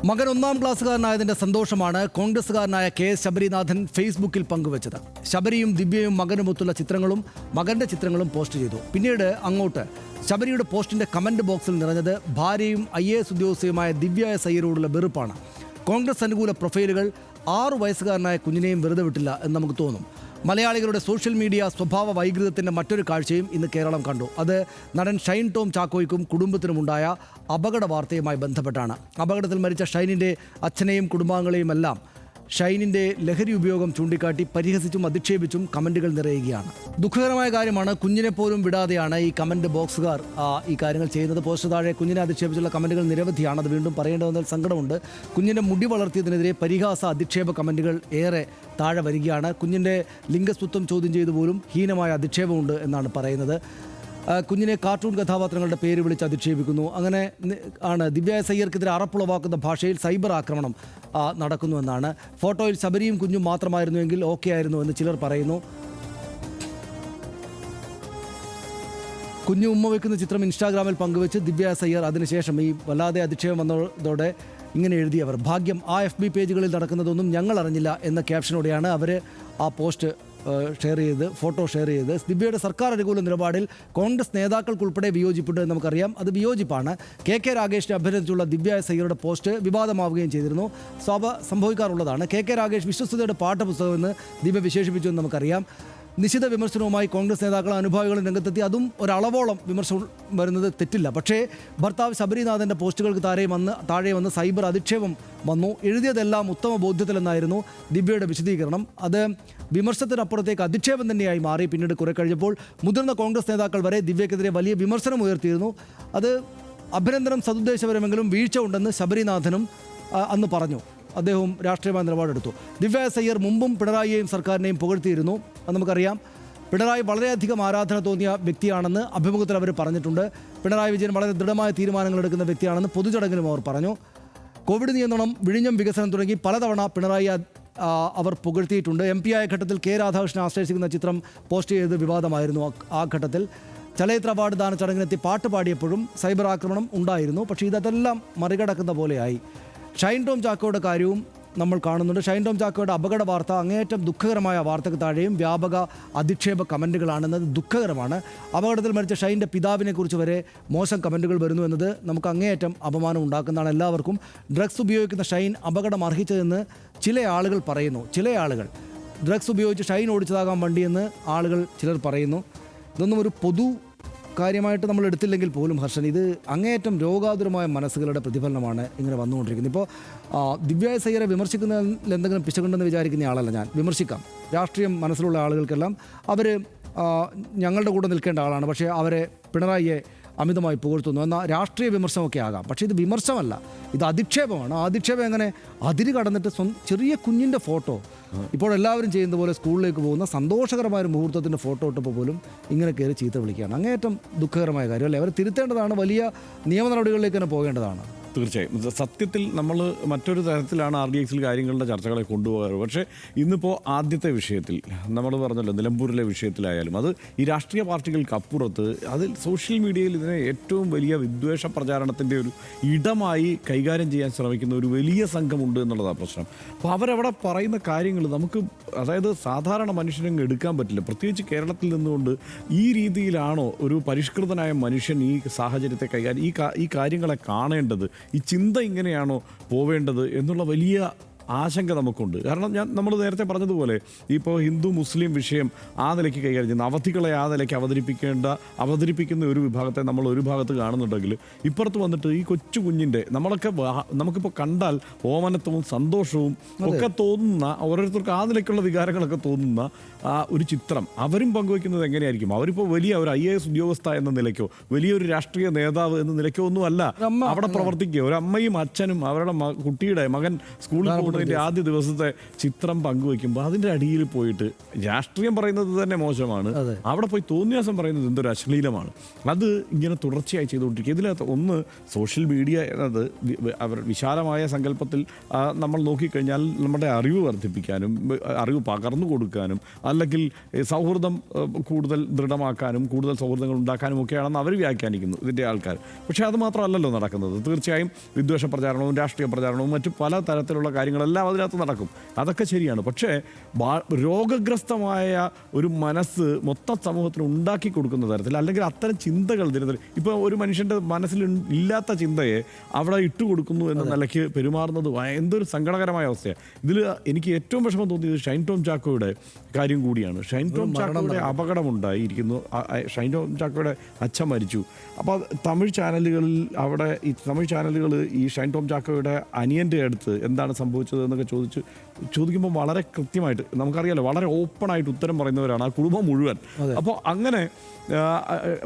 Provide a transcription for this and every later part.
മകൻ 1-ാം ക്ലാസ്സുകാരനായതിന്റെ സന്തോഷമാണ് കോൺഗ്രസുകാരനായ K S Sabarinathan ഫേസ്ബുക്കിൽ പങ്കുവച്ചത്. ശബരിയും ദിവ്യയും മകനുമൊത്തുള്ള ചിത്രങ്ങളും മകന്റെ ചിത്രങ്ങളും പോസ്റ്റ് ചെയ്തു. പിന്നീട് അങ്ങോട്ട് ശബരിയുടെ പോസ്റ്റിന്റെ കമന്റ് ബോക്സിൽ നിറഞ്ഞത് ഭാര്യയും IAS ഉദ്യോഗസ്ഥയുമായ ദിവ്യ എസ് അയ്യരോടുള്ള വെറുപ്പാണ്. കോൺഗ്രസ് അനുകൂല പ്രൊഫൈലുകൾ 6 വയസ്സുകാരനായ കുഞ്ഞിനെയും വെറുതെ വിട്ടില്ല എന്ന് നമുക്ക് തോന്നും. മലയാളികളുടെ സോഷ്യൽ മീഡിയ സ്വഭാവ വൈകൃതത്തിൻ്റെ മറ്റൊരു കാഴ്ചയും ഇന്ന് കേരളം കണ്ടു. അത് നടൻ ഷൈൻ ടോം ചാക്കോയ്ക്കും കുടുംബത്തിനുമുണ്ടായ അപകട വാർത്തയുമായി ബന്ധപ്പെട്ടാണ്. അപകടത്തിൽ മരിച്ച ഷൈനിൻ്റെ അച്ഛനെയും കുടുംബാംഗങ്ങളെയും എല്ലാം ഷൈനിൻ്റെ ലഹരി ഉപയോഗം ചൂണ്ടിക്കാട്ടി പരിഹസിച്ചും അധിക്ഷേപിച്ചും കമൻറ്റുകൾ നിറയുകയാണ്. ദുഃഖകരമായ കാര്യമാണ്. കുഞ്ഞിനെ പോലും വിടാതെയാണ് ഈ കമൻറ്റ് ബോക്സുകാർ ഈ കാര്യങ്ങൾ ചെയ്യുന്നത്. പോസ്റ്റ് താഴെ കുഞ്ഞിനെ അധിക്ഷേപിച്ചുള്ള കമൻറ്റുകൾ നിരവധിയാണ്. അത് വീണ്ടും പറയേണ്ടതെന്നതിൽ സങ്കടമുണ്ട്. കുഞ്ഞിനെ മുടി വളർത്തിയതിനെതിരെ പരിഹാസ അധിക്ഷേപ കമൻറ്റുകൾ ഏറെ താഴെ വരികയാണ്. കുഞ്ഞിൻ്റെ ലിംഗസ്വത്വം ചോദ്യം ചെയ്തു പോലും ഹീനമായ അധിക്ഷേപമുണ്ട് എന്നാണ് പറയുന്നത്. കുഞ്ഞിനെ കാർട്ടൂൺ കഥാപാത്രങ്ങളുടെ പേര് വിളിച്ച് അധിക്ഷേപിക്കുന്നു. അങ്ങനെ ആണ് ദിവ്യ എസ് അയ്യർക്കെതിരെ അറപ്പുളവാക്കുന്ന ഭാഷയിൽ സൈബർ ആക്രമണം നടക്കുന്നുവെന്നാണ്. ഫോട്ടോയിൽ ശബരിയും കുഞ്ഞും മാത്രമായിരുന്നുവെങ്കിൽ ഓക്കെ ആയിരുന്നു എന്ന് ചിലർ പറയുന്നു. കുഞ്ഞു ഉമ്മ വയ്ക്കുന്ന ചിത്രം ഇൻസ്റ്റാഗ്രാമിൽ പങ്കുവെച്ച് ദിവ്യ എസ് അയ്യർ അതിനുശേഷം ഈ വല്ലാതെ അധിക്ഷേപം വന്നതോടെ ഇങ്ങനെ എഴുതിയവർ ഭാഗ്യം ആ FB പേജുകളിൽ നടക്കുന്നതൊന്നും ഞങ്ങൾ അറിഞ്ഞില്ല എന്ന ക്യാപ്ഷനോടെയാണ് അവർ ആ പോസ്റ്റ് ഫോട്ടോ ഷെയർ ചെയ്ത്. ദിവ്യയുടെ സർക്കാർ അനുകൂല നിലപാടിൽ കോൺഗ്രസ് നേതാക്കൾക്കുൾപ്പെടെ വിയോജിപ്പുണ്ട് എന്ന് നമുക്കറിയാം. അത് വിയോജിപ്പാണ്. KK രാഗേഷിനെ അഭ്യർത്ഥിച്ചുള്ള ദിവ്യ എസ് അയ്യരുടെ പോസ്റ്റ് വിവാദമാവുകയും ചെയ്തിരുന്നു. സംഭവിക്കാറുള്ളതാണ്. KK രാഗേഷ് വിശ്വസ്തയുടെ പാഠപുസ്തകമെന്ന് ദിവ്യ വിശേഷിപ്പിച്ചു എന്ന് നമുക്കറിയാം. നിശിത വിമർശനവുമായി കോൺഗ്രസ് നേതാക്കളും അനുഭാവികളും രംഗത്തെത്തി. അതും ഒരളവോളം വിമർശനം വരുന്നത് തെറ്റില്ല. പക്ഷേ ഭർത്താവ് ശബരിനാഥൻ്റെ പോസ്റ്റുകൾക്ക് താഴെ വന്ന് സൈബർ അധിക്ഷേപം വന്നു. എഴുതിയതെല്ലാം ഉത്തമ ബോധ്യത്തിലെന്നായിരുന്നു ദിവ്യയുടെ വിശദീകരണം. അത് വിമർശനത്തിനപ്പുറത്തേക്ക് അധിക്ഷേപം തന്നെയായി മാറി. പിന്നീട് കുറെ കഴിഞ്ഞപ്പോൾ മുതിർന്ന കോൺഗ്രസ് നേതാക്കൾ വരെ ദിവ്യക്കെതിരെ വലിയ വിമർശനം ഉയർത്തിയിരുന്നു. അത് അഭിനന്ദനം സതുദ്ദേശപരമെങ്കിലും വീഴ്ച ഉണ്ടെന്ന് ശബരിനാഥനും അന്ന് പറഞ്ഞു. അദ്ദേഹവും രാഷ്ട്രീയമായ നിലപാടെടുത്തു. ദിവ്യ എസ് അയ്യർ മുമ്പും പിണറായിയെയും സർക്കാരിനെയും പുകഴ്ത്തിയിരുന്നു. അത് നമുക്കറിയാം. പിണറായി വളരെയധികം ആരാധന തോന്നിയ വ്യക്തിയാണെന്ന് അഭിമുഖത്തിൽ അവർ പറഞ്ഞിട്ടുണ്ട്. പിണറായി വിജയൻ വളരെ ദൃഢമായ തീരുമാനങ്ങൾ എടുക്കുന്ന വ്യക്തിയാണെന്ന് പൊതുചടങ്ങിലും അവർ പറഞ്ഞു. കോവിഡ് നിയന്ത്രണം, വിഴിഞ്ഞം വികസനം തുടങ്ങി പലതവണ പിണറായി അവർ പുകഴ്ത്തിയിട്ടുണ്ട്. MP ആയ ഘട്ടത്തിൽ K രാധാകൃഷ്ണൻ ആശ്രയിച്ചിരിക്കുന്ന ചിത്രം പോസ്റ്റ് ചെയ്ത് വിവാദമായിരുന്നു. ആ ഘട്ടത്തിൽ ചലച്ചിത്ര അവാർഡ് ദാന ചടങ്ങിനെത്തി പാട്ട് പാടിയപ്പോഴും സൈബർ ആക്രമണം ഉണ്ടായിരുന്നു. പക്ഷേ ഇതെല്ലാം മറികടക്കുന്ന പോലെയായി. ഷൈൻ ടോം ചാക്കോയുടെ കാര്യവും നമ്മൾ കാണുന്നുണ്ട്. ഷൈൻ ടോം ചാക്കോയുടെ അപകട വാർത്ത അങ്ങേയറ്റം ദുഃഖകരമായ വാർത്തയ്ക്ക് താഴെയും വ്യാപക അധിക്ഷേപ കമൻറ്റുകളാണെന്നത് ദുഃഖകരമാണ്. അപകടത്തിൽ മരിച്ച ഷൈൻ്റെ പിതാവിനെ കുറിച്ച് വരെ മോശം കമൻറ്റുകൾ വരുന്നു എന്നത് നമുക്ക് അങ്ങേയറ്റം അപമാനം ഉണ്ടാക്കുന്നതാണ് എല്ലാവർക്കും. ഡ്രഗ്സ് ഉപയോഗിക്കുന്ന ഷൈൻ അപകടം അർഹിച്ചതെന്ന് ചില ആളുകൾ പറയുന്നു. ഡ്രഗ്സ് ഉപയോഗിച്ച് ഷൈൻ ഓടിച്ചതാകാൻ വണ്ടിയെന്ന് ചിലർ പറയുന്നു. ഇതൊന്നും ഒരു പൊതു കാര്യമായിട്ട് നമ്മൾ എടുത്തില്ലെങ്കിൽ പോലും ഹർഷൻ, ഇത് അങ്ങേയറ്റം രോഗാതുരമായ മനസ്സുകളുടെ പ്രതിഫലനമാണ് ഇങ്ങനെ വന്നുകൊണ്ടിരിക്കുന്നത്. ഇപ്പോൾ ദിവ്യ എസ് അയ്യരെ വിമർശിക്കുന്നതിൽ എന്തെങ്കിലും പിശകുണ്ടെന്ന് വിചാരിക്കുന്ന ആളല്ല ഞാൻ. വിമർശിക്കാം. രാഷ്ട്രീയം മനസ്സിലുള്ള ആളുകൾക്കെല്ലാം അവർ ഞങ്ങളുടെ കൂടെ നിൽക്കേണ്ട ആളാണ്. പക്ഷേ അവരെ പിണറായിയെ അമിതമായി പുകഴ്ത്തുന്നു എന്ന രാഷ്ട്രീയ വിമർശനമൊക്കെ ആകാം. പക്ഷേ ഇത് വിമർശമല്ല, ഇത് അധിക്ഷേപമാണ്. ആ അധിക്ഷേപം എങ്ങനെ അതിര് കടന്നിട്ട് ചെറിയ കുഞ്ഞിൻ്റെ ഫോട്ടോ, ഇപ്പോൾ എല്ലാവരും ചെയ്യുന്ന പോലെ സ്കൂളിലേക്ക് പോകുന്ന സന്തോഷകരമായ ഒരു മുഹൂർത്തത്തിൻ്റെ ഫോട്ടോ ഇട്ടപ്പോൾ പോലും ഇങ്ങനെ കയറി ചീത്ത വിളിക്കുകയാണ്. അങ്ങേയറ്റം ദുഃഖകരമായ കാര്യം അല്ലേ? അവർ തിരുത്തേണ്ടതാണ്. വലിയ നിയമ നടപടികളിലേക്ക് തന്നെ പോകേണ്ടതാണ്. തീർച്ചയായും. സത്യത്തിൽ നമ്മൾ മറ്റൊരു തരത്തിലാണ് RDXൽ കാര്യങ്ങളുടെ ചർച്ചകളെ കൊണ്ടുപോകാറ്. പക്ഷേ ഇന്നിപ്പോൾ ആദ്യത്തെ വിഷയത്തിൽ നമ്മൾ പറഞ്ഞല്ലോ, നിലമ്പൂരിലെ വിഷയത്തിലായാലും അത് ഈ രാഷ്ട്രീയ പാർട്ടികൾക്ക് അപ്പുറത്ത് അതിൽ സോഷ്യൽ മീഡിയയിൽ ഇതിനെ ഏറ്റവും വലിയ വിദ്വേഷ പ്രചാരണത്തിൻ്റെ ഒരു ഇടമായി കൈകാര്യം ചെയ്യാൻ ശ്രമിക്കുന്ന ഒരു വലിയ സംഘമുണ്ട് എന്നുള്ളതാണ് പ്രശ്നം. അപ്പോൾ അവരവിടെ പറയുന്ന കാര്യങ്ങൾ നമുക്ക്, അതായത് സാധാരണ മനുഷ്യനങ്ങ് എടുക്കാൻ പറ്റില്ല. പ്രത്യേകിച്ച് കേരളത്തിൽ നിന്നുകൊണ്ട് ഈ രീതിയിലാണോ ഒരു പരിഷ്കൃതനായ മനുഷ്യൻ ഈ സാഹചര്യത്തെ ഈ കാര്യങ്ങളെ കാണേണ്ടത്? ഈ ചിന്ത ഇങ്ങനെയാണോ പോവേണ്ടത് എന്നുള്ള വലിയ ആശങ്ക നമുക്കുണ്ട്. കാരണം നമ്മൾ നേരത്തെ പറഞ്ഞതുപോലെ ഇപ്പോൾ ഹിന്ദു മുസ്ലിം വിഷയം ആ നിലയ്ക്ക് കൈകാര്യം ചെയ്യുന്ന അവധികളെ ആ നിലയ്ക്ക് അവതരിപ്പിക്കുന്ന ഒരു വിഭാഗത്തെ നമ്മൾ ഒരു ഭാഗത്ത് കാണുന്നുണ്ടെങ്കിൽ ഇപ്പുറത്ത് വന്നിട്ട് ഈ കൊച്ചു കുഞ്ഞിൻ്റെ നമുക്കിപ്പോൾ കണ്ടാൽ ഓമനത്വവും സന്തോഷവും ഒക്കെ തോന്നുന്ന, ഓരോരുത്തർക്ക് ആ നിലയ്ക്കുള്ള വികാരങ്ങളൊക്കെ തോന്നുന്ന ഒരു ചിത്രം അവരും പങ്കുവയ്ക്കുന്നത് എങ്ങനെയായിരിക്കും? അവരിപ്പോൾ വലിയ ഒരു IAS ഉദ്യോഗസ്ഥ എന്ന നിലയ്ക്കോ വലിയൊരു രാഷ്ട്രീയ നേതാവ് എന്ന നിലയ്ക്കോ ഒന്നും അല്ല അവിടെ പ്രവർത്തിക്കുക. ഒരു അമ്മയും അച്ഛനും അവരുടെ കുട്ടിയുടെ മകൻ സ്കൂളിൽ പോകുന്ന ഓണത്തിൻ്റെ ആദ്യ ദിവസത്തെ ചിത്രം പങ്കുവെക്കുമ്പോൾ അതിൻ്റെ അടിയിൽ പോയിട്ട് രാഷ്ട്രീയം പറയുന്നത് തന്നെ മോശമാണ്, അവിടെ പോയി തോന്നിയാസം പറയുന്നത് എന്തൊരു അശ്ലീലമാണ്. അത് ഇങ്ങനെ തുടർച്ചയായി ചെയ്തുകൊണ്ടിരിക്കുക. ഇതിനകത്ത് ഒന്ന് സോഷ്യൽ മീഡിയ എന്നത് അവർ വിശാലമായ സങ്കല്പത്തിൽ നമ്മൾ നോക്കിക്കഴിഞ്ഞാൽ നമ്മുടെ അറിവ് വർദ്ധിപ്പിക്കാനും അറിവ് പകർന്നു കൊടുക്കാനും അല്ലെങ്കിൽ സൗഹൃദം കൂടുതൽ ദൃഢമാക്കാനും കൂടുതൽ സൗഹൃദങ്ങൾ ഉണ്ടാക്കാനും ഒക്കെയാണെന്ന് അവർ വ്യാഖ്യാനിക്കുന്നു ഇതിൻ്റെ ആൾക്കാർ. പക്ഷേ അത് മാത്രമല്ലല്ലോ നടക്കുന്നത്. തീർച്ചയായും വിദ്വേഷ പ്രചാരണവും രാഷ്ട്രീയ പ്രചാരണവും മറ്റു പല തരത്തിലുള്ള കാര്യങ്ങളെല്ലാം അതിനകത്ത് നടക്കും. അതൊക്കെ ശരിയാണ്. പക്ഷേ രോഗഗ്രസ്തമായ ഒരു മനസ്സ് മൊത്തം സമൂഹത്തിന് ഉണ്ടാക്കി കൊടുക്കുന്ന തരത്തിൽ അല്ലെങ്കിൽ അത്തരം ചിന്തകൾ ദിനത്തിൽ ഇപ്പോൾ ഒരു മനുഷ്യൻ്റെ മനസ്സിൽ ഇല്ലാത്ത ചിന്തയെ അവിടെ ഇട്ടുകൊടുക്കുന്നു എന്ന നിലയ്ക്ക് പെരുമാറുന്നത് എന്തൊരു സങ്കടകരമായ അവസ്ഥയാണ്. ഇതിൽ എനിക്ക് ഏറ്റവും വിഷമം തോന്നിയത് ഷൈൻ ടോം ചാക്കോയുടെ കാര്യം കൂടിയാണ്. ഷൈൻ ടോം ചാക്കോയുടെ അപകടമുണ്ടായിരിക്കുന്നു. ഷൈൻ ടോം ചാക്കോയുടെ അച്ഛൻ മരിച്ചു. അപ്പോൾ തമിഴ് ചാനലുകളിൽ അവിടെ ഈ തമിഴ് ചാനലുകൾ ഈ ഷൈൻ ടോം ചാക്കോയുടെ അനിയൻ്റെ അടുത്ത് എന്താണ് സംഭവിച്ചത് എന്നൊക്കെ ചോദിക്കുമ്പോൾ വളരെ കൃത്യമായിട്ട് നമുക്കറിയാലോ വളരെ ഓപ്പണായിട്ട് ഉത്തരം പറയുന്നവരാണ് ആ കുടുംബം മുഴുവൻ. അപ്പോൾ അങ്ങനെ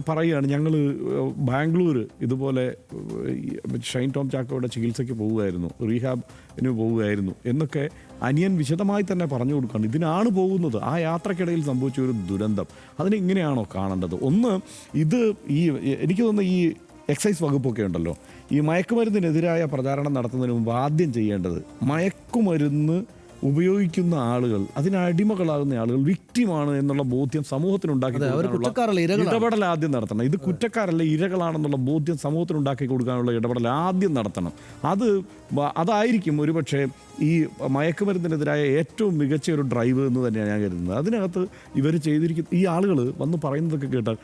പറയുകയാണ്, ഞങ്ങൾ ബാംഗ്ലൂർ ഇതുപോലെ ഷൈൻ ടോം ചാക്കോയുടെ ചികിത്സയ്ക്ക് പോവുകയായിരുന്നു, റീഹാബിന് പോവുകയായിരുന്നു എന്നൊക്കെ അനിയൻ വിശദമായി തന്നെ പറഞ്ഞു കൊടുക്കുകയാണ്. ഇതിനാണ് പോകുന്നത്. ആ യാത്രക്കിടയിൽ സംഭവിച്ച ഒരു ദുരന്തം അതിനെ ഇങ്ങനെയാണോ കാണേണ്ടത്? ഒന്ന് ഇത് എനിക്ക് തോന്നുന്നു ഈ എക്സൈസ് വകുപ്പൊക്കെ ഉണ്ടല്ലോ, ഈ മയക്കുമരുന്നിനെതിരായ പ്രചാരണം നടത്തുന്നതിന് മുമ്പ് ആദ്യം ചെയ്യേണ്ടത് മയക്കുമരുന്ന് ഉപയോഗിക്കുന്ന ആളുകൾ, അതിനടിമകളാകുന്ന ആളുകൾ വിക്റ്റിമാണ് എന്നുള്ള ബോധ്യം സമൂഹത്തിനുണ്ടാക്കി ഇടപെടൽ ആദ്യം നടത്തണം. ഇത് കുറ്റക്കാരല്ല ഇരകളാണെന്നുള്ള ബോധ്യം സമൂഹത്തിനുണ്ടാക്കി കൊടുക്കാനുള്ള ഇടപെടൽ ആദ്യം നടത്തണം. അതായിരിക്കും ഒരുപക്ഷെ ഈ മയക്കുമരുന്നിനെതിരായ ഏറ്റവും മികച്ച ഒരു ഡ്രൈവ് എന്ന് തന്നെയാണ് ഞാൻ കരുതുന്നത്. അതിനകത്ത് ഇവർ ചെയ്തിരിക്കുന്ന ഈ ആളുകൾ വന്ന് പറയുന്നതൊക്കെ കേട്ടാൽ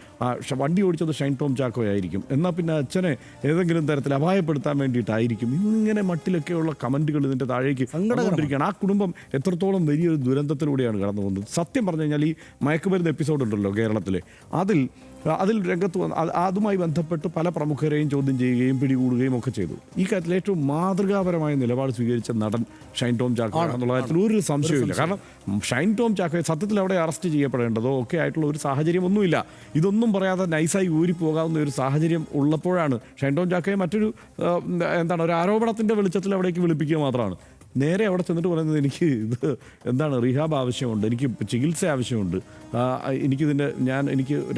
വണ്ടി ഓടിച്ചത് ഷൈൻ ടോം ചാക്കോ ആയിരിക്കും, എന്നാൽ പിന്നെ അച്ഛനെ ഏതെങ്കിലും തരത്തിൽ അപായപ്പെടുത്താൻ വേണ്ടിയിട്ടായിരിക്കും, ഇങ്ങനെ മട്ടിലൊക്കെയുള്ള കമൻറ്റുകൾ ഇതിൻ്റെ താഴേക്ക് വന്നുകൊണ്ടിരിക്കുകയാണ്. ആ കുടുംബം എത്രത്തോളം വലിയൊരു ദുരന്തത്തിലൂടെയാണ് കടന്നു പോകുന്നത്. സത്യം പറഞ്ഞു കഴിഞ്ഞാൽ ഈ മയക്കുമരുന്ന് എപ്പിസോഡ് ഉണ്ടല്ലോ കേരളത്തിലെ, അതിൽ രംഗത്ത് വന്ന് അതുമായി ബന്ധപ്പെട്ട് പല പ്രമുഖരെയും ചോദ്യം ചെയ്യുകയും പിടികൂടുകയും ഒക്കെ ചെയ്തു. ഈ കാര്യത്തിൽ ഏറ്റവും മാതൃകാപരമായ നിലപാട് സ്വീകരിച്ച നടൻ ഷൈൻ ടോം ചാക്കോ എന്നുള്ള കാര്യത്തിൽ ഒരു സംശയമില്ല. കാരണം ഷൈൻ ടോം ചാക്കോയെ സത്യത്തിൽ അവിടെ അറസ്റ്റ് ചെയ്യപ്പെടേണ്ടതോ ഒക്കെ ആയിട്ടുള്ള ഒരു സാഹചര്യം ഒന്നുമില്ല. ഇതൊന്നും പറയാതെ നൈസായി ഊരിപ്പോകാവുന്ന ഒരു സാഹചര്യം ഉള്ളപ്പോഴാണ് ഷൈൻ ടോം ചാക്കോയെ മറ്റൊരു ഒരു ആരോപണത്തിൻ്റെ വെളിച്ചത്തിൽ അവിടേക്ക് വിളിപ്പിക്കുക മാത്രമാണ്. നേരെ അവിടെ ചെന്നിട്ട് പറയുന്നത് എനിക്ക് റീഹാബ് ആവശ്യമുണ്ട്, എനിക്ക് ചികിത്സ ആവശ്യമുണ്ട്, എനിക്ക്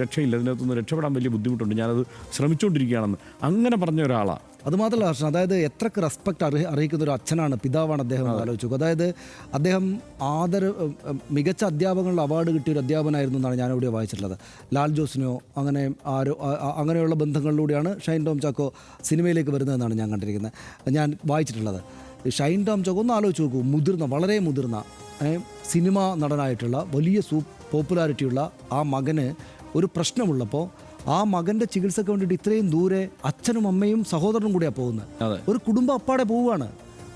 രക്ഷയില്ല, ഇതിനകത്തൊന്ന് രക്ഷപ്പെടാൻ വലിയ ബുദ്ധിമുട്ടുണ്ട്, ഞാനത് ശ്രമിച്ചുകൊണ്ടിരിക്കുകയാണെന്ന് അങ്ങനെ പറഞ്ഞ ഒരാളാണ്. അതുമാത്രമല്ല ഹർഷൻ, അതായത് എത്രക്ക് റെസ്പെക്റ്റ് അർഹിക്കുന്ന ഒരു അച്ഛനാണ്, പിതാവാണ് അദ്ദേഹം ആലോചിച്ചു. അതായത് അദ്ദേഹം മികച്ച അധ്യാപകനുള്ള അവാർഡ് കിട്ടിയ ഒരു അധ്യാപകനായിരുന്നു എന്നാണ് ഞാനിവിടെ വായിച്ചിട്ടുള്ളത്. ലാൽ ജോസിനോ അങ്ങനെയുള്ള ബന്ധങ്ങളിലൂടെയാണ് ഷൈൻ ടോം ചാക്കോ സിനിമയിലേക്ക് വരുന്നതെന്നാണ് ഞാൻ വായിച്ചിട്ടുള്ളത്. ഷൈൻ ടോം ചാക്കോ ഒന്ന് ആലോചിച്ച് നോക്കൂ, വളരെ മുതിർന്ന സിനിമാ നടനായിട്ടുള്ള വലിയ പോപ്പുലാരിറ്റിയുള്ള ആ മകന് ഒരു പ്രശ്നമുള്ളപ്പോൾ ആ മകൻ്റെ ചികിത്സയ്ക്ക് വേണ്ടിയിട്ട് ഇത്രയും ദൂരെ അച്ഛനും അമ്മയും സഹോദരനും കൂടിയാണ് പോകുന്നത്. ഒരു കുടുംബം അപ്പാടെ പോവുകയാണ്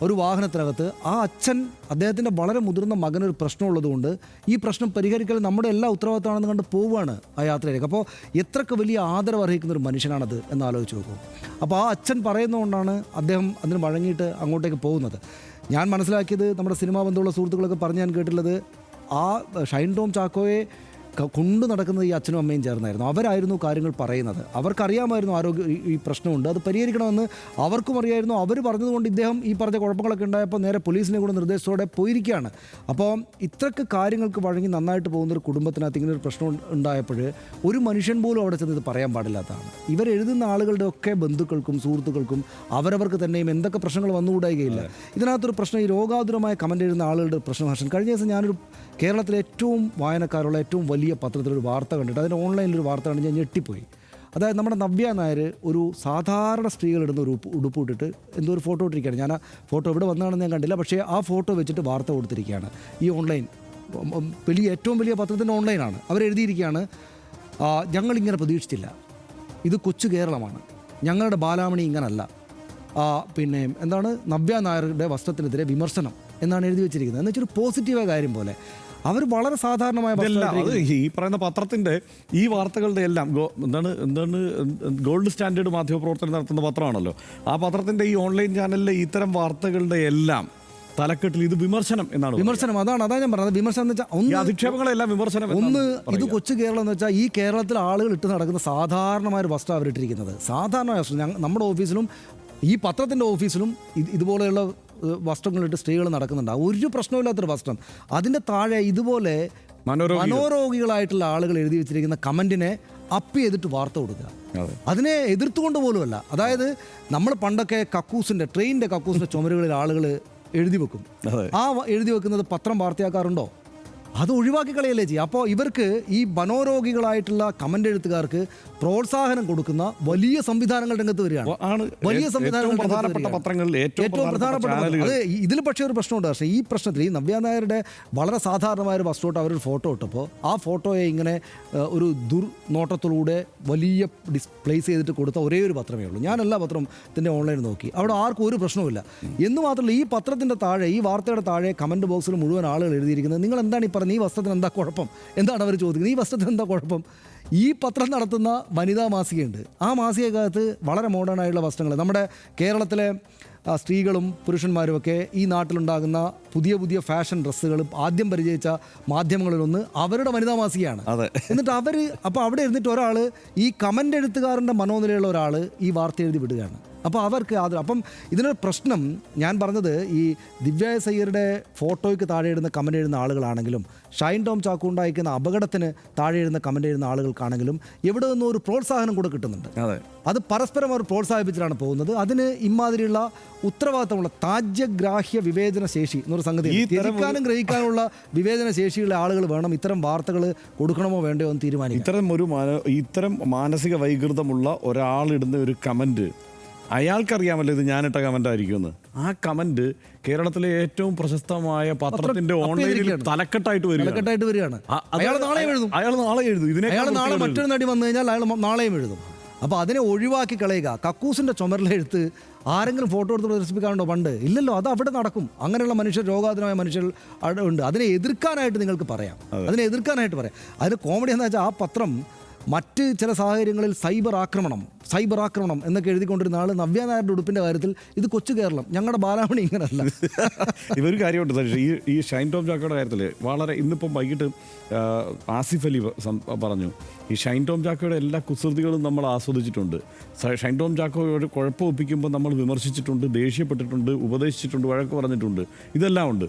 ഒരു വാഹനത്തിനകത്ത്. ആ അച്ഛൻ അദ്ദേഹത്തിൻ്റെ വളരെ മുതിർന്ന മകനൊരു പ്രശ്നമുള്ളതുകൊണ്ട് ഈ പ്രശ്നം പരിഹരിക്കൽ നമ്മുടെ എല്ലാ ഉത്തരവാദിത്തമാണെന്ന് കണ്ട് പോവുകയാണ് ആ യാത്രയിലേക്ക്. അപ്പോൾ എത്രക്ക് വലിയ ആദരവ് അർഹിക്കുന്ന ഒരു മനുഷ്യനാണത് എന്ന് ആലോചിച്ച് നോക്കും. അപ്പോൾ ആ അച്ഛൻ പറയുന്നതുകൊണ്ടാണ് അദ്ദേഹം അതിന് വഴങ്ങിയിട്ട് അങ്ങോട്ടേക്ക് പോകുന്നത്. ഞാൻ മനസ്സിലാക്കിയത്, നമ്മുടെ സിനിമാ ബന്ധമുള്ള സുഹൃത്തുക്കളൊക്കെ പറഞ്ഞ് ഞാൻ കേട്ടിട്ടുള്ളത്, ആ ഷൈൻ ടോം ചാക്കോയെ കൊണ്ടു നടക്കുന്നത് ഈ അച്ഛനും അമ്മയും ചേർന്നായിരുന്നു. അവരായിരുന്നു കാര്യങ്ങൾ പറയുന്നത്. അവർക്കറിയാമായിരുന്നു ഈ പ്രശ്നമുണ്ട്, അത് പരിഹരിക്കണമെന്ന് അവർക്കും അറിയായിരുന്നു. അവർ പറഞ്ഞതുകൊണ്ട് ഇദ്ദേഹം ഈ പറഞ്ഞ കുഴപ്പങ്ങളൊക്കെ ഉണ്ടായപ്പോൾ നേരെ പോലീസിനെ കൂടെ നിർദ്ദേശത്തോടെ പോയിരിക്കുകയാണ്. അപ്പോൾ ഇത്രയ്ക്ക് കാര്യങ്ങൾക്ക് വഴങ്ങി നന്നായിട്ട് പോകുന്നൊരു കുടുംബത്തിനകത്ത് ഇങ്ങനെ ഒരു പ്രശ്നം ഉണ്ടായപ്പോൾ ഒരു മനുഷ്യൻ പോലും അവിടെ ചെന്ന് ഇത് പറയാൻ പാടില്ലാത്തതാണ്. ഇവരെഴുതുന്ന ആളുകളുടെ ഒക്കെ ബന്ധുക്കൾക്കും സുഹൃത്തുക്കൾക്കും അവരവർക്ക് തന്നെയും എന്തൊക്കെ പ്രശ്നങ്ങൾ വന്നുകൂടായികയില്ല. ഇതിനകത്തൊരു പ്രശ്നം, ഈ രോഗാതുരമായ കമൻ്റ് എഴുതുന്ന ആളുകളുടെ പ്രശ്നം. ഹർഷൻ, കഴിഞ്ഞ ദിവസം ഞാനൊരു കേരളത്തിലെ ഏറ്റവും വായനക്കാരുള്ള ഏറ്റവും വലിയ പത്രത്തിലൊരു വാർത്ത കണ്ടിട്ട്, അതിന് ഓൺലൈനിലൊരു വാർത്ത കണ്ട് ഞാൻ ഞെട്ടിപ്പോയി. അതായത് നമ്മുടെ നവ്യ നായർ ഒരു സാധാരണ സ്ത്രീകളിടുന്ന ഒരു ഉടുപ്പ് ഇട്ടിട്ട് എന്തോ ഒരു ഫോട്ടോ ഇട്ടിരിക്കുകയാണ്. ഞാൻ ആ ഫോട്ടോ ഇവിടെ വന്നതാണെന്ന് ഞാൻ കണ്ടില്ല, പക്ഷേ ആ ഫോട്ടോ വെച്ചിട്ട് വാർത്ത കൊടുത്തിരിക്കുകയാണ്. ഈ ഓൺലൈൻ ഏറ്റവും വലിയ പത്രത്തിൻ്റെ ഓൺലൈനാണ്. അവരെഴുതിയിരിക്കുകയാണ്, ഞങ്ങളിങ്ങനെ പ്രതീക്ഷിച്ചില്ല, ഇത് കൊച്ചു കേരളമാണ്, ഞങ്ങളുടെ ബാലാമണി ഇങ്ങനല്ല, നവ്യ നായരുടെ വസ്ത്രത്തിനെതിരെ വിമർശനം എന്നാണ് എഴുതി വെച്ചിരിക്കുന്നത്. എന്ന് വെച്ചൊരു പോസിറ്റീവായ കാര്യം പോലെ അവർ വളരെ സാധാരണമായ ഈ പറയുന്ന പത്രത്തിൻ്റെ ഈ വാർത്തകളുടെ എല്ലാം ഗോൾഡ് സ്റ്റാൻഡേർഡ് മാധ്യമപ്രവർത്തനം നടത്തുന്ന പത്രമാണല്ലോ. ആ പത്രത്തിൻ്റെ ഈ ഓൺലൈൻ ചാനലിലെ ഇത്തരം വാർത്തകളുടെ എല്ലാം തലക്കെട്ടിൽ ഇത് വിമർശനം എന്നാണ്. വിമർശനം, അതാണ് ഞാൻ പറഞ്ഞത്. വിമർശനം എന്ന് വെച്ചാൽ അധിക്ഷേപങ്ങളെല്ലാം വിമർശനം. ഇത് കൊച്ചു കേരളം എന്ന് വെച്ചാൽ ഈ കേരളത്തിൽ ആളുകൾ ഇട്ട് നടക്കുന്ന സാധാരണമായ ഒരു വസ്ത്രം അവരിട്ടിരിക്കുന്നത്. സാധാരണ വസ്ത്രം നമ്മുടെ ഓഫീസിലും ഈ പത്രത്തിൻ്റെ ഓഫീസിലും ഇതുപോലെയുള്ള വസ്ത്രങ്ങളിട്ട് സ്ത്രീകൾ നടക്കുന്നുണ്ട്. ഒരു പ്രശ്നമില്ലാത്തൊരു വസ്ത്രം. അതിൻ്റെ താഴെ ഇതുപോലെ മനോരോഗികളായിട്ടുള്ള ആളുകൾ എഴുതി വെച്ചിരിക്കുന്ന കമൻറ്റിനെ അപ്പ് ചെയ്തിട്ട് വാർത്ത കൊടുക്കുക. അതിനെ എതിർത്തുകൊണ്ട് പോലുമല്ല. അതായത് നമ്മൾ പണ്ടൊക്കെ ട്രെയിനിൻ്റെ കക്കൂസിൻ്റെ ചുമരുകളിൽ ആളുകൾ എഴുതി വെക്കും. ആ എഴുതി വെക്കുന്നത് പത്രം വാർത്തയാക്കാറുണ്ടോ? അത് ഒഴിവാക്കി കളയല്ലേ ചെയ്യുക. അപ്പോൾ ഇവർക്ക് ഈ മനോരോഗികളായിട്ടുള്ള കമൻ്റ് എഴുത്തുകാർക്ക് പ്രോത്സാഹനം കൊടുക്കുന്ന വലിയ സംവിധാനങ്ങൾ രംഗത്ത് വരികയാണ്. വലിയ സംവിധാനങ്ങൾ ഏറ്റവും പ്രധാനപ്പെട്ട അത് ഇതിൽ പക്ഷേ ഒരു പ്രശ്നമുണ്ട്. പക്ഷേ ഈ പ്രശ്നത്തിൽ ഈ നവ്യ നായരുടെ വളരെ സാധാരണമായ ഒരു വസ്തുവായിട്ട് അവരൊരു ഫോട്ടോ ഇട്ടപ്പോൾ ആ ഫോട്ടോയെ ഇങ്ങനെ ഒരു ദുർനോട്ടത്തിലൂടെ വലിയ ഡിസ്പ്ലേസ് ചെയ്തിട്ട് കൊടുത്ത ഒരേ ഒരു പത്രമേ ഉള്ളൂ. ഞാൻ എല്ലാ പത്രത്തിൻ്റെ ഓൺലൈൻ നോക്കി, അവിടെ ആർക്കും ഒരു പ്രശ്നവുമില്ല. എന്ന് മാത്രമല്ല, ഈ പത്രത്തിൻ്റെ താഴെ, ഈ വാർത്തയുടെ താഴെ കമൻറ്റ് ബോക്സിൽ മുഴുവൻ ആളുകൾ എഴുതിയിരിക്കുന്നത്, നിങ്ങൾ എന്താണ് ഈ ഈ വസ്ത്രത്തിന് എന്താ കുഴപ്പം എന്താണ് അവർ ചോദിക്കുന്നത്? ഈ വസ്ത്രത്തിന് എന്താ കുഴപ്പം? ഈ പത്രം നടത്തുന്ന വനിതാ മാസികയുണ്ട്. ആ മാസികക്കകത്ത് വളരെ മോഡേൺ ആയിട്ടുള്ള വസ്ത്രങ്ങൾ, നമ്മുടെ കേരളത്തിലെ സ്ത്രീകളും പുരുഷന്മാരുമൊക്കെ ഈ നാട്ടിലുണ്ടാകുന്ന പുതിയ പുതിയ ഫാഷൻ ഡ്രസ്സുകളും ആദ്യം പരിചയിച്ച മാധ്യമങ്ങളിലൊന്ന് അവരുടെ വനിതാ മാസികയാണ്. എന്നിട്ട് അവർ അപ്പോൾ അവിടെ ഇരുന്നിട്ട് ഒരാൾ, ഈ കമൻ്റ് എഴുത്തുകാരൻ്റെ മനോനിലയുള്ള ഒരാൾ ഈ വാർത്ത എഴുതി വിടുകയാണ്. അപ്പോൾ അവർക്ക് അപ്പം ഇതിനൊരു പ്രശ്നം, ഞാൻ പറഞ്ഞത് ഈ ദിവ്യ എസ് അയ്യരുടെ ഫോട്ടോയ്ക്ക് താഴെ ഇടുന്ന കമൻ്റ് എഴുതുന്ന ആളുകളാണെങ്കിലും ഷൈൻ ടോം ചാക്കോ ഉണ്ടായിരിക്കുന്ന അപകടത്തിന് താഴെ ഇടുന്ന കമൻ്റ് എഴുതുന്ന ആളുകൾക്കാണെങ്കിലും എവിടെ നിന്നും ഒരു പ്രോത്സാഹനം കൂടെ കിട്ടുന്നുണ്ട്. അത് പരസ്പരം അവർ പ്രോത്സാഹിപ്പിച്ചിട്ടാണ് പോകുന്നത്. അതിന് ഇമാതിരിയുള്ള ഉത്തരവാദിത്തമുള്ള താജ്യഗ്രാഹ്യ വിവേചന ശേഷി എന്നൊരു സംഗതി, ഗ്രഹിക്കാനും ഗ്രഹിക്കാനുള്ള വിവേചന ശേഷിയുള്ള ആളുകൾ വേണം ഇത്തരം വാർത്തകൾ കൊടുക്കണമോ വേണ്ടയോ എന്ന് തീരുമാനിക്കും. ഇത്തരം മാനസിക വൈകൃതമുള്ള ഒരാളിടുന്ന ഒരു കമൻറ്റ്, അയാൾക്കറിയാമല്ലോ ഇത് ഞാനിട്ട കമൻ്റ് ആയിരിക്കുമെന്ന്. ആ കമൻറ്റ് കേരളത്തിലെ ഏറ്റവും പ്രശസ്തമായ പത്രത്തിന്റെ ഓൺലൈനിൽ തലക്കെട്ടായിട്ട് വരികയാണ്. അയാൾ നാളെ എഴുതും. അയാൾ നാളെ മറ്റൊരു നടി വന്നു കഴിഞ്ഞാൽ അയാൾ നാളെയും എഴുതും. അപ്പോൾ അതിനെ ഒഴിവാക്കി കളയുക. കക്കൂസിൻ്റെ ചുമരിലെഴുത്ത് ആരെങ്കിലും ഫോട്ടോ എടുത്ത് പ്രദർശിപ്പിക്കാറുണ്ടോ? പണ്ട് ഇല്ലല്ലോ. അത് അവിടെ നടക്കും. അങ്ങനെയുള്ള മനുഷ്യർ, രോഗാതുരമായ മനുഷ്യർ അവിടെ ഉണ്ട്. അതിനെ എതിർക്കാനായിട്ട് നിങ്ങൾക്ക് പറയാം. അതിന് കോമഡി എന്താ വെച്ചാൽ, ആ പത്രം മറ്റ് ചില സാഹചര്യങ്ങളിൽ സൈബർ ആക്രമണം എന്നൊക്കെ എഴുതിക്കൊണ്ടിരുന്ന ആൾ നവ്യ നായരുടെ ഉടുപ്പിൻ്റെ കാര്യത്തിൽ ഇത് കൊച്ചു കേരളം, ഞങ്ങളുടെ ബാലാമണി ഇങ്ങനല്ല. ഇതൊരു കാര്യമുണ്ട്. ഈ ഷൈൻ ടോം ചാക്കോയുടെ കാര്യത്തിൽ വളരെ ഇന്നിപ്പം വൈകിട്ട് ആസിഫ് അലി പറഞ്ഞു, ഈ ഷൈൻ ടോം ചാക്കോയുടെ എല്ലാ കുസൃതികളും നമ്മൾ ആസ്വദിച്ചിട്ടുണ്ട്. ഷൈൻ ടോം ചാക്കോയോട് കുഴപ്പം ഒപ്പിക്കുമ്പോൾ നമ്മൾ വിമർശിച്ചിട്ടുണ്ട്, ദേഷ്യപ്പെട്ടിട്ടുണ്ട്, ഉപദേശിച്ചിട്ടുണ്ട്, വഴക്ക് പറഞ്ഞിട്ടുണ്ട്, ഇതെല്ലാം ഉണ്ട്.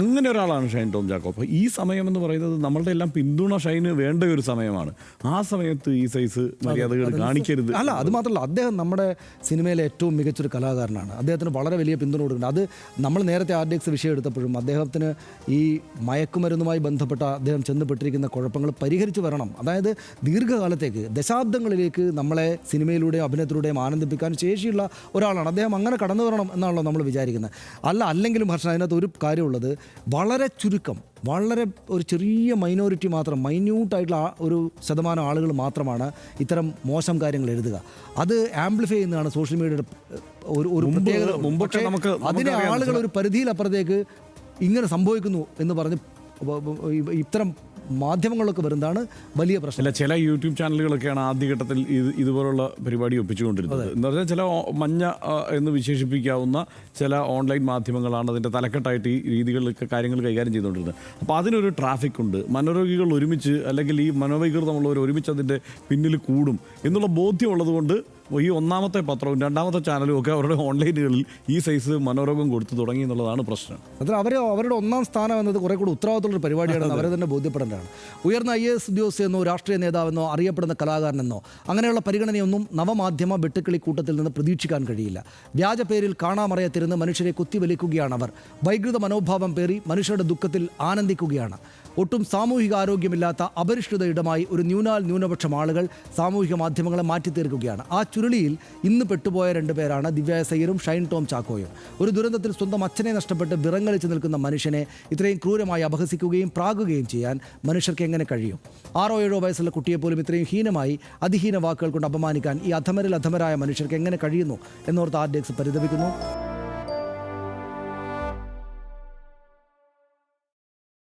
അങ്ങനെ ഒരാളാണ് ഷൈൻ ടോം ചാക്കോ. അപ്പോൾ ഈ സമയം എന്ന് പറയുന്നത് നമ്മളുടെ എല്ലാം പിന്തുണ ഷൈന് വേണ്ട ഒരു സമയമാണ്. ആ സമയത്ത് ഈ സൈസ് മര്യാദകൾ കാണിക്കരുത്. അല്ല, അത് മാത്രമല്ല, അദ്ദേഹം നമ്മുടെ സിനിമയിലെ ഏറ്റവും മികച്ചൊരു കലാകാരനാണ്. അദ്ദേഹത്തിന് വളരെ വലിയ പിന്തുണ കൊടുക്കുന്നുണ്ട്. അത് നമ്മൾ നേരത്തെ RDX വിഷയം എടുത്തപ്പോഴും അദ്ദേഹത്തിന് ഈ മയക്കുമരുന്നുമായി ബന്ധപ്പെട്ട അദ്ദേഹം ചെന്നുപെട്ടിരിക്കുന്ന കുഴപ്പങ്ങൾ പരിഹരിച്ച് വരണം. അതായത് ദീർഘകാലത്തേക്ക്, ദശാബ്ദങ്ങളിലേക്ക് നമ്മളെ സിനിമയിലൂടെയും അഭിനയത്തിലൂടെയും ആനന്ദിപ്പിക്കാൻ ശേഷിയുള്ള ഒരാളാണ് അദ്ദേഹം. അങ്ങനെ കടന്നു വരണം എന്നാണല്ലോ നമ്മൾ വിചാരിക്കുന്നത്. അല്ലെങ്കിലും ഹർഷൻ, അതിനകത്ത് ഒരു കാര്യമുള്ളത്, വളരെ ചുരുക്കം, വളരെ ഒരു ചെറിയ മൈനോറിറ്റി മാത്രം, മൈന്യൂട്ടായിട്ടുള്ള ഒരു ശതമാനം ആളുകൾ മാത്രമാണ് ഇത്തരം മോശം കാര്യങ്ങൾ എഴുതുക. അത് ആംപ്ലിഫൈ ചെയ്യുന്നതാണ് സോഷ്യൽ മീഡിയയുടെ ഒരു പ്രത്യേകത. അതിനെ ആളുകൾ ഒരു പരിധിയിലപ്പുറത്തേക്ക് ഇങ്ങനെ സംഭവിക്കുന്നു എന്ന് പറഞ്ഞ് ഇത്തരം മാധ്യമങ്ങളൊക്കെ വരുന്നതാണ് വലിയ പ്രശ്നം. അല്ല, ചില യൂട്യൂബ് ചാനലുകളൊക്കെയാണ് ആദ്യഘട്ടത്തിൽ ഇതുപോലുള്ള പരിപാടി ഒപ്പിച്ചുകൊണ്ടിരുന്നത്. എന്ന് പറഞ്ഞാൽ ചില മഞ്ഞ എന്ന് വിശേഷിപ്പിക്കാവുന്ന ചില ഓൺലൈൻ മാധ്യമങ്ങളാണ് അതിൻ്റെ തലക്കെട്ടായിട്ട് ഈ രീതികളിലൊക്കെ കാര്യങ്ങൾ കൈകാര്യം ചെയ്തുകൊണ്ടിരുന്നത്. അപ്പോൾ അതിനൊരു ട്രാഫിക് ഉണ്ട്. മനോരോഗികൾ ഒരുമിച്ച്, അല്ലെങ്കിൽ ഈ മനോവൈകൃതമുള്ളവർ ഒരുമിച്ച് അതിൻ്റെ പിന്നിൽ കൂടും എന്നുള്ള ബോധ്യമുള്ളത് കൊണ്ട് ഈ ഒന്നാമത്തെ പത്രവും രണ്ടാമത്തെ ചാനലും ഒക്കെ അവരുടെ ഓൺലൈനുകളിൽ ഈ സൈസ് മനോരോഗം കൊടുത്തു തുടങ്ങി എന്നുള്ളതാണ് പ്രശ്നം. അതിൽ അവരുടെ ഒന്നാം സ്ഥാനം എന്നത് കുറേ കൂടി ഉത്തരവാദിത്തമുള്ള പരിപാടിയാണെന്ന് അവരെ തന്നെ ബോധ്യപ്പെടേണ്ടതാണ്. ഉയർന്ന IAS ഉദ്യോഗസ്ഥയെന്നോ രാഷ്ട്രീയ നേതാവെന്നോ അറിയപ്പെടുന്ന കലാകാരനെന്നോ അങ്ങനെയുള്ള പരിഗണനയൊന്നും നവമാധ്യമ വെട്ടുക്കിളി കൂട്ടത്തിൽ നിന്ന് പ്രതീക്ഷിക്കാൻ കഴിയില്ല. വ്യാജ പേരിൽ കാണാമറയത്തിരുന്ന് മനുഷ്യരെ കുത്തിവലിക്കുകയാണ് അവർ. വൈകൃത മനോഭാവം പേറി മനുഷ്യരുടെ ദുഃഖത്തിൽ ആനന്ദിക്കുകയാണ്. ഒട്ടും സാമൂഹിക ആരോഗ്യമില്ലാത്ത അപരിഷ്കൃത ഇടമായി ഒരു ന്യൂനപക്ഷം ആളുകൾ സാമൂഹിക മാധ്യമങ്ങളെ മാറ്റിത്തീർക്കുകയാണ്. ആ ചുരുളിയിൽ ഇന്ന് പെട്ടുപോയ 2 പേരാണ് ദിവ്യ എസ് അയ്യരും ഷൈൻ ടോം ചാക്കോയും. ഒരു ദുരന്തത്തിൽ സ്വന്തം അച്ഛനെ നഷ്ടപ്പെട്ട് വിറങ്ങലിച്ച് നിൽക്കുന്ന മനുഷ്യനെ ഇത്രയും ക്രൂരമായി അപഹസിക്കുകയും പ്രാകുകയും ചെയ്യാൻ മനുഷ്യർക്ക് എങ്ങനെ കഴിയും? 6-7 വയസ്സുള്ള കുട്ടിയെപ്പോലും ഇത്രയും ഹീനമായി അതിഹീന വാക്കുകൾ കൊണ്ട് അപമാനിക്കാൻ ഈ അധമരായ മനുഷ്യർക്ക് എങ്ങനെ കഴിയുന്നു എന്നോർത്ത് RDX പരിതപിക്കുന്നു.